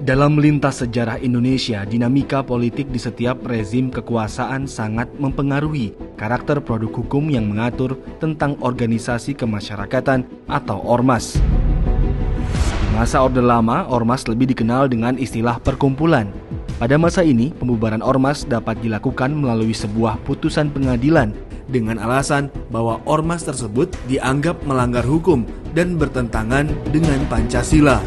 Dalam lintas sejarah Indonesia, dinamika politik di setiap rezim kekuasaan sangat mempengaruhi karakter produk hukum yang mengatur tentang organisasi kemasyarakatan atau ormas. Di masa Orde Lama, ormas lebih dikenal dengan istilah perkumpulan. Pada masa ini, pembubaran ormas dapat dilakukan melalui sebuah putusan pengadilan dengan alasan bahwa ormas tersebut dianggap melanggar hukum dan bertentangan dengan Pancasila.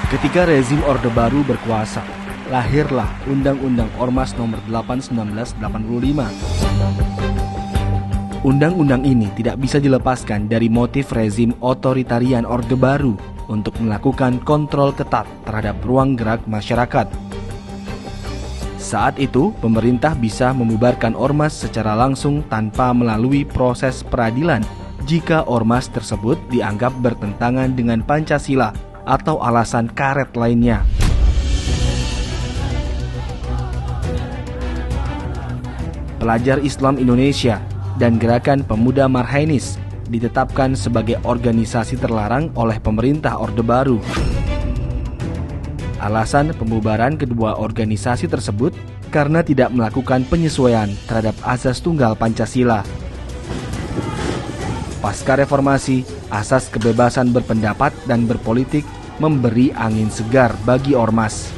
Ketika rezim Orde Baru berkuasa, lahirlah Undang-Undang Ormas Nomor 8 1985. Undang-undang ini tidak bisa dilepaskan dari motif rezim otoritarian Orde Baru untuk melakukan kontrol ketat terhadap ruang gerak masyarakat. Saat itu, pemerintah bisa membubarkan ormas secara langsung tanpa melalui proses peradilan jika ormas tersebut dianggap bertentangan dengan Pancasila atau alasan karet lainnya. Pelajar Islam Indonesia dan Gerakan Pemuda Marhainis ditetapkan sebagai organisasi terlarang oleh pemerintah Orde Baru. Alasan pembubaran kedua organisasi tersebut karena tidak melakukan penyesuaian terhadap asas tunggal Pancasila. Pasca reformasi, asas kebebasan berpendapat dan berpolitik memberi angin segar bagi ormas.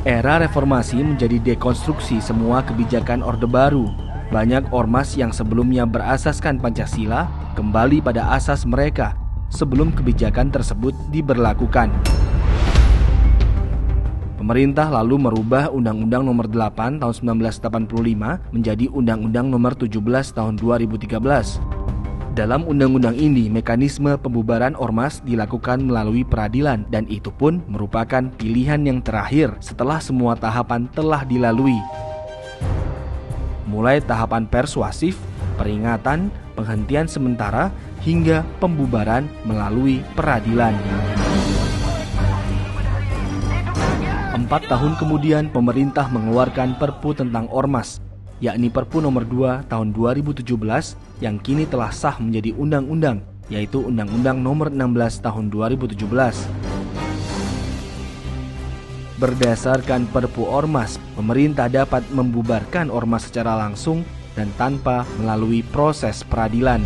Era reformasi menjadi dekonstruksi semua kebijakan Orde Baru. Banyak ormas yang sebelumnya berasaskan Pancasila kembali pada asas mereka sebelum kebijakan tersebut diberlakukan. Pemerintah lalu merubah Undang-Undang Nomor 8 Tahun 1985 menjadi Undang-Undang Nomor 17 Tahun 2013. Dalam undang-undang ini, mekanisme pembubaran ormas dilakukan melalui peradilan dan itu pun merupakan pilihan yang terakhir setelah semua tahapan telah dilalui. Mulai tahapan persuasif, peringatan, penghentian sementara, hingga pembubaran melalui peradilan. 4 tahun kemudian pemerintah mengeluarkan Perpu tentang ormas, yakni Perpu nomor 2 tahun 2017 yang kini telah sah menjadi undang-undang, yaitu Undang-Undang nomor 16 tahun 2017. Berdasarkan Perpu Ormas, pemerintah dapat membubarkan ormas secara langsung dan tanpa melalui proses peradilan.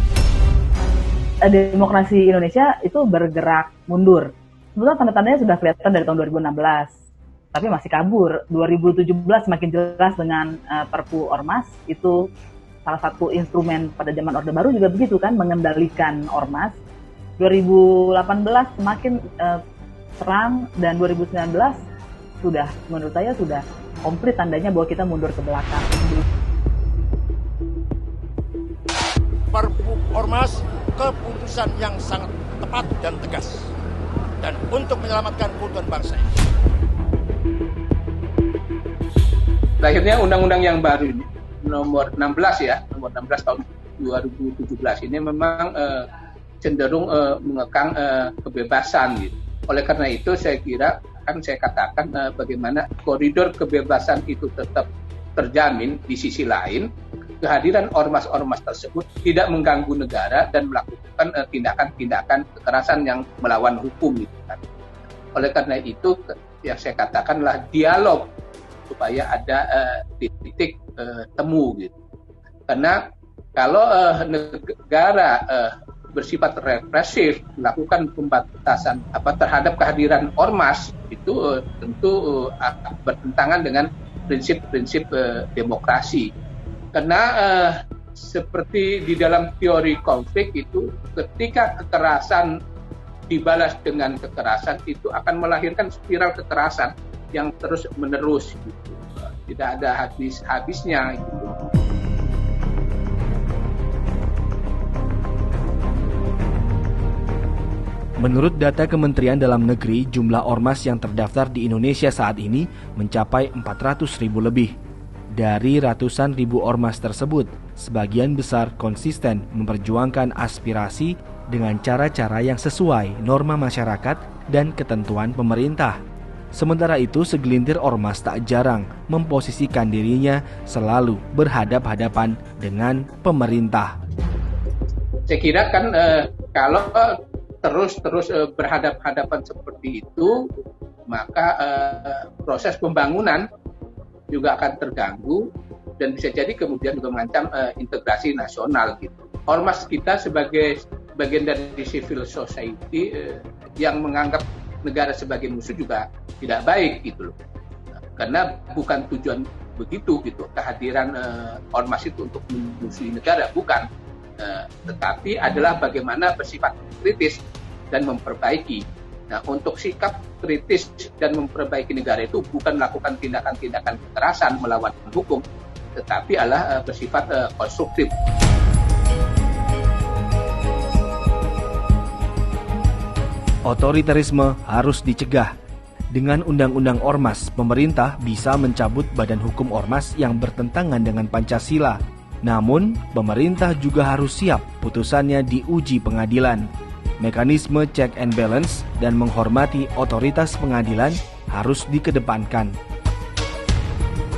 Demokrasi Indonesia itu bergerak mundur. Sebetulnya tanda-tandanya sudah kelihatan dari tahun 2016. Tapi masih kabur. 2017 semakin jelas dengan Perpu Ormas, itu salah satu instrumen pada zaman Orde Baru juga begitu kan, mengendalikan ormas. 2018 semakin terang dan 2019 sudah, menurut saya sudah komplit tandanya bahwa kita mundur ke belakang. Perpu Ormas keputusan yang sangat tepat dan tegas, dan untuk menyelamatkan keutuhan bangsa. Akhirnya undang-undang yang baru ini, nomor 16 tahun 2017 ini memang cenderung mengekang kebebasan gitu. Oleh karena itu saya kira saya katakan bagaimana koridor kebebasan itu tetap terjamin, di sisi lain kehadiran ormas-ormas tersebut tidak mengganggu negara dan melakukan tindakan-tindakan kekerasan yang melawan hukum gitu kan. Oleh karena itu yang saya katakanlah dialog supaya ada titik temu gitu. Karena kalau negara bersifat represif melakukan pembatasan terhadap kehadiran ormas, itu tentu bertentangan dengan prinsip-prinsip demokrasi. Karena seperti di dalam teori konflik itu, ketika kekerasan dibalas dengan kekerasan itu akan melahirkan spiral kekerasan yang terus menerus gitu. Tidak ada habisnya gitu. Menurut data Kementerian Dalam Negeri, jumlah ormas yang terdaftar di Indonesia saat ini mencapai 400.000 lebih. Dari ratusan ribu ormas tersebut, sebagian besar konsisten memperjuangkan aspirasi dengan cara-cara yang sesuai norma masyarakat dan ketentuan pemerintah. Sementara itu, segelintir ormas tak jarang memposisikan dirinya selalu berhadap-hadapan dengan pemerintah. Saya kira kan kalau terus berhadap-hadapan seperti itu, maka proses pembangunan juga akan terganggu dan bisa jadi kemudian juga mengancam integrasi nasional gitu. Ormas kita sebagai bagian dari civil society yang menganggap negara sebagai musuh juga tidak baik gitu loh. Karena bukan tujuan begitu gitu. Kehadiran ormas itu untuk memusuhi negara bukan, tetapi adalah bagaimana bersifat kritis dan memperbaiki. Nah, untuk sikap kritis dan memperbaiki negara itu bukan melakukan tindakan-tindakan kekerasan melawan hukum, tetapi adalah bersifat konstruktif. Otoritarisme harus dicegah. Dengan Undang-Undang Ormas, pemerintah bisa mencabut badan hukum ormas yang bertentangan dengan Pancasila. Namun, pemerintah juga harus siap putusannya diuji pengadilan. Mekanisme check and balance dan menghormati otoritas pengadilan harus dikedepankan.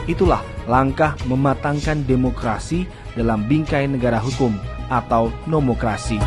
Itulah langkah mematangkan demokrasi dalam bingkai negara hukum atau nomokrasi.